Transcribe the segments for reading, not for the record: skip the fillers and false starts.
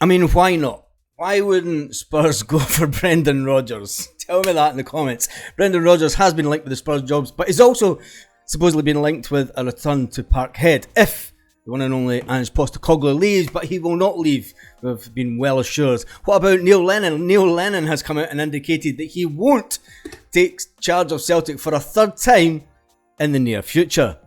I mean, why not? Why wouldn't Spurs go for Brendan Rodgers? Tell me that in the comments. Brendan Rodgers has been linked with the Spurs jobs, but he's also supposedly been linked with a return to Parkhead if the one and only Ange Postecoglou leaves, but he will not leave. We've been well assured. What about Neil Lennon? Neil Lennon has come out and indicated that he won't take charge of Celtic for a third time in the near future.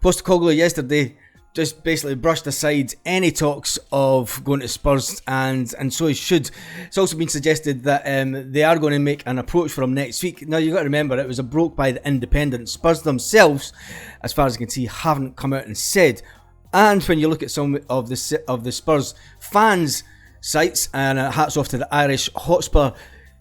Postecoglou yesterday just basically brushed aside any talks of going to Spurs, and so he should. It's also been suggested that they are going to make an approach for him next week. Now, you've got to remember, it was a broke by the Independent. Spurs themselves, as far as I can see, haven't come out and said. And when you look at some of the Spurs fans' sites, and hats off to the Irish Hotspur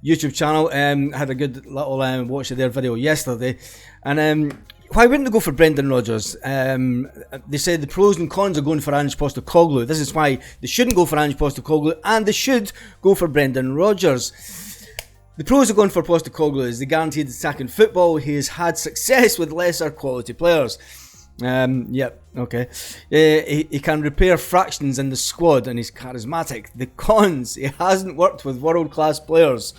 YouTube channel, had a good little watch of their video yesterday, and why wouldn't they go for Brendan Rodgers? They said the pros and cons are going for Ange Postecoglou. This is why they shouldn't go for Ange Postecoglou, and they should go for Brendan Rodgers. The pros are going for Postecoglou is the guaranteed attacking football. He has had success with lesser quality players. Okay. He can repair fractions in the squad, and he's charismatic. The cons: he hasn't worked with world-class players.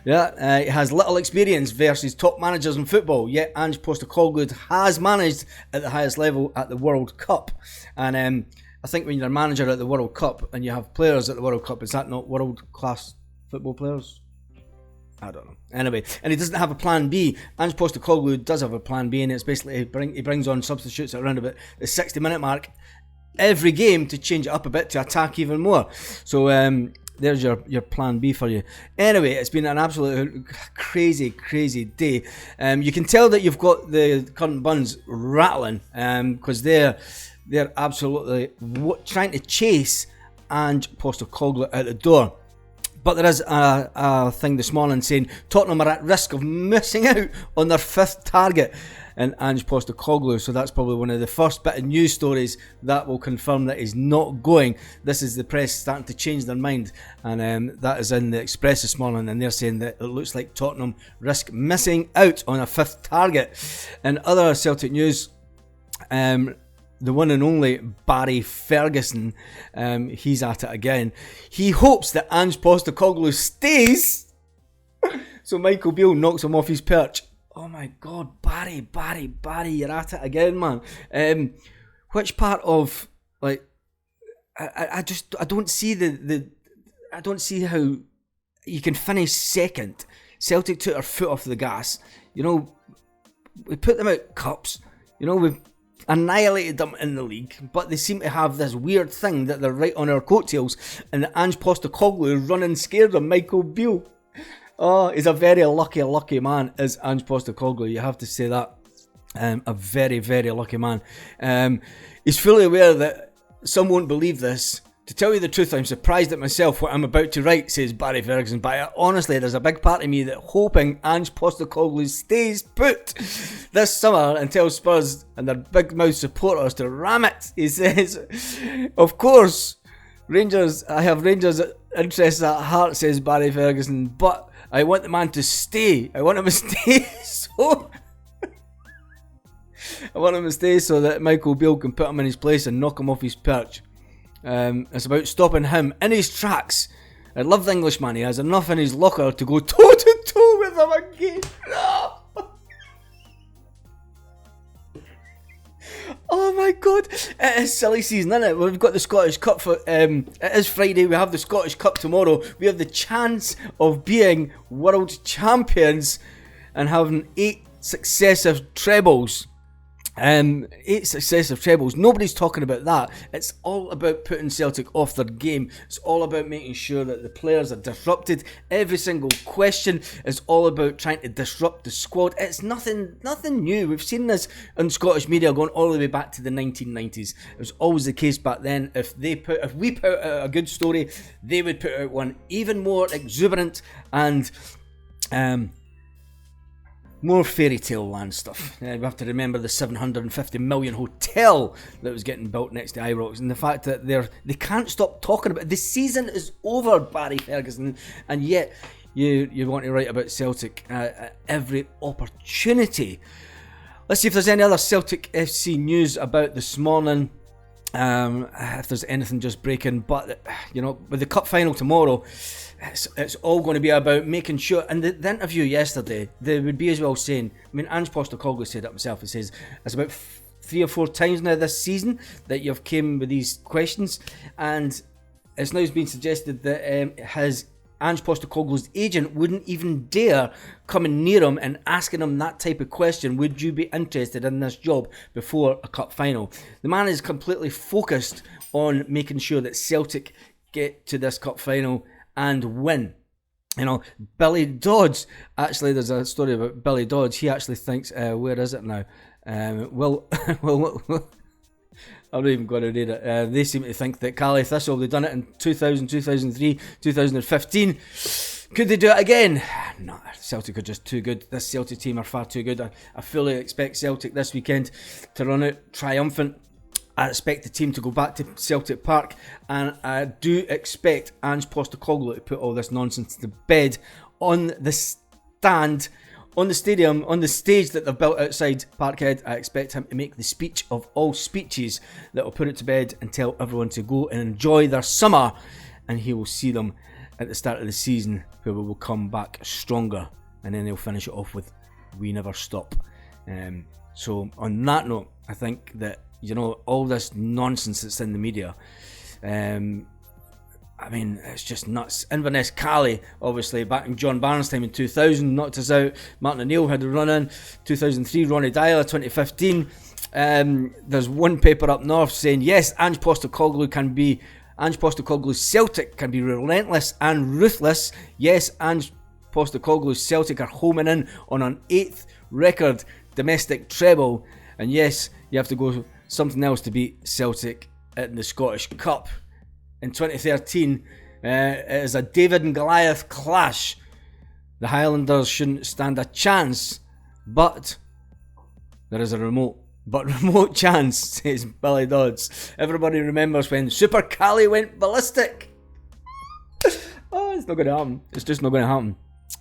He has little experience versus top managers in football, yet Ange Postecoglou has managed at the highest level at the World Cup. And I think when you're a manager at the World Cup and you have players at the World Cup, is that not world-class football players? I don't know. Anyway, and he doesn't have a plan B. Ange Postecoglou does have a plan B, and it's basically he brings on substitutes at around about the 60-minute mark every game to change it up a bit to attack even more. So there's your plan B for you. Anyway, it's been an absolute crazy day. You can tell that you've got the current buns rattling because they're absolutely trying to chase Ange Postecoglou out the door. But there is a thing this morning saying Tottenham are at risk of missing out on their fifth target in Ange Postecoglou. So that's probably one of the first bit of news stories that will confirm that he's not going. This is the press starting to change their mind. And that is in the Express this morning. And they're saying that it looks like Tottenham risk missing out on a fifth target. In other Celtic news, the one and only Barry Ferguson, he's at it again. He hopes that Ange Postecoglou stays so Michael Beale knocks him off his perch. Oh my God, Barry, you're at it again, man. Which part of, like, I don't see I don't see how you can finish second. Celtic took our foot off the gas. You know, we put them out cups. You know, we've annihilated them in the league, but they seem to have this weird thing that they're right on our coattails, and Ange Postecoglou is running scared of Michael Beale. Oh, he's a very lucky man, is Ange Postecoglou. You have to say that. A very lucky man. He's fully aware that some won't believe this. To tell you the truth, I'm surprised at myself what I'm about to write, says Barry Ferguson. But honestly, there's a big part of me that hoping Ange Postecoglou stays put this summer and tells Spurs and their big mouth supporters to ram it. He says, of course, I have Rangers interests at heart, says Barry Ferguson, but I want the man to stay. I want him to stay so that Michael Beale can put him in his place and knock him off his perch. It's about stopping him in his tracks. I love the Englishman. He has enough in his locker to go toe to toe with him again. Oh my God, it is silly season, isn't it? We've got the Scottish Cup for it is Friday. We have the Scottish Cup tomorrow. We have the chance of being world champions and having 8 successive trebles. 8 successive trebles. Nobody's talking about that. It's all about putting Celtic off their game. It's all about making sure that the players are disrupted. Every single question is all about trying to disrupt the squad. It's nothing new. We've seen this in Scottish media going all the way back to the 1990s. It was always the case back then. If we put out a good story, they would put out one even more exuberant and more fairy tale land stuff. We have to remember the 750 million hotel that was getting built next to Ibrox, and the fact that they can't stop talking about it. The season is over, Barry Ferguson, and yet you want to write about Celtic at every opportunity. Let's see if there's any other Celtic FC news about this morning. if there's anything just breaking. But, with the cup final tomorrow, it's all going to be about making sure. And the interview yesterday, they would be as well saying, Ange Postecoglou said it himself. He says it's about 3 or 4 times now this season that you've came with these questions, and it's now been suggested that his Ange Postecoglou's agent wouldn't even dare coming near him and asking him that type of question. Would you be interested in this job before a cup final? The man is completely focused on making sure that Celtic get to this cup final and win. Billy Dodds, actually there's a story about Billy Dodds. He actually thinks, where is it now? I'm not even going to read it. They seem to think that Caley Thistle, they've done it in 2000, 2003, 2015. Could they do it again? No, Celtic are just too good. This Celtic team are far too good. I fully expect Celtic this weekend to run out triumphant. I expect the team to go back to Celtic Park, and I do expect Ange Postecoglou to put all this nonsense to bed on the stand, on the stadium, on the stage that they've built outside Parkhead. I expect him to make the speech of all speeches that will put it to bed and tell everyone to go and enjoy their summer, and he will see them at the start of the season, where we will come back stronger, and then they'll finish it off with "We Never Stop." So on that note, I think that all this nonsense that's in the media, it's just nuts. Inverness Caley, obviously, back in John Barnes' time in 2000, knocked us out. Martin O'Neill had a run in. 2003, Ronnie Dyler, 2015. There's one paper up north saying, yes, Ange Postecoglou's Celtic can be relentless and ruthless. Yes, Ange Postecoglou's Celtic are homing in on an 8th record domestic treble. And yes, you have to go something else to beat Celtic in the Scottish Cup. In 2013, it is a David and Goliath clash. The Highlanders shouldn't stand a chance, but there is a remote chance, says Billy Dodds. Everybody remembers when Super Caley went ballistic. Oh, it's not going to happen. It's just not going to happen.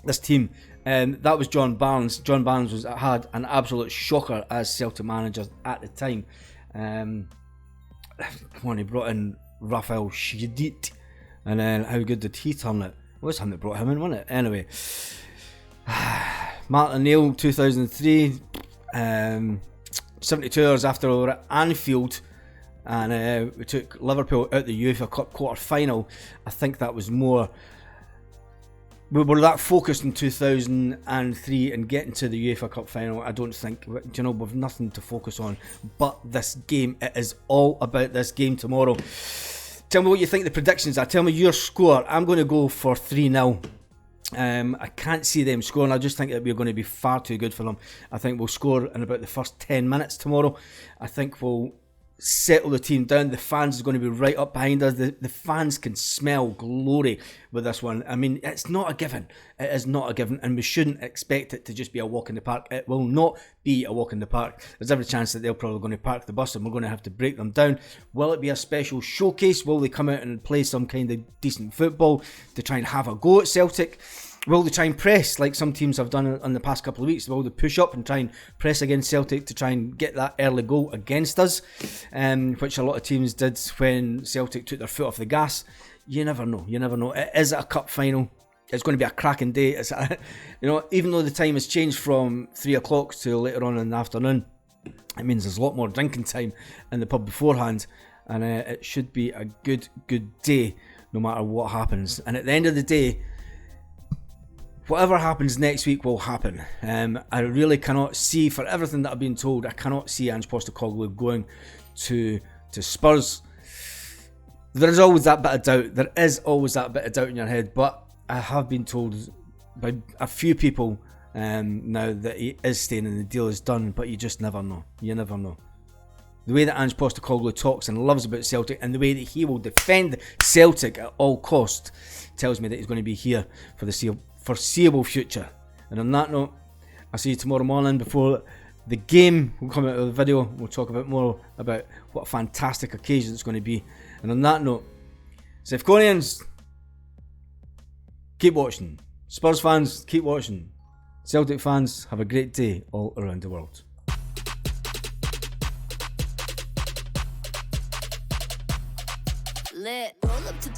This team, that was John Barnes. John Barnes had an absolute shocker as Celtic manager at the time. Come on, he brought in Raphael Shidit, and then how good did he turn it? It was him that brought him in, wasn't it? Anyway, Martin O'Neill, 2003, 72 hours after we were at Anfield, and we took Liverpool out the UEFA Cup quarter final. I think that was more. We were that focused in 2003 and getting to the UEFA Cup final. I don't think, we've nothing to focus on but this game. It is all about this game tomorrow. Tell me what you think the predictions are. Tell me your score. I'm going to go for 3-0. I can't see them scoring. I just think that we're going to be far too good for them. I think we'll score in about the first 10 minutes tomorrow. I think we'll settle the team down. The fans are going to be right up behind us. The fans can smell glory with this one. It's not a given. It is not a given, and we shouldn't expect it to just be a walk in the park. It will not be a walk in the park. There's every chance that they're probably going to park the bus and we're going to have to break them down. Will it be a special showcase? Will they come out and play some kind of decent football to try and have a go at Celtic? Will they try and press like some teams have done in the past couple of weeks? Will they push up and try and press against Celtic to try and get that early goal against us? Which a lot of teams did when Celtic took their foot off the gas. You never know. It is a cup final. It's going to be a cracking day. Even though the time has changed from 3 o'clock to later on in the afternoon, it means there's a lot more drinking time in the pub beforehand. And it should be a good day no matter what happens. And at the end of the day, whatever happens next week will happen. I really cannot see, for everything that I've been told, I cannot see Ange Postecoglou going to Spurs. There's always that bit of doubt. There is always that bit of doubt in your head. But I have been told by a few people now that he is staying and the deal is done. But you just never know. You never know. The way that Ange Postecoglou talks and loves about Celtic, and the way that he will defend Celtic at all costs, tells me that he's going to be here for the foreseeable future. And on that note, I'll see you tomorrow morning before the game. We'll come out with a video. We'll talk a bit more about what a fantastic occasion it's going to be. And on that note, Sefconians, keep watching. Spurs fans, keep watching. Celtic fans, have a great day all around the world. lit. Roll up to the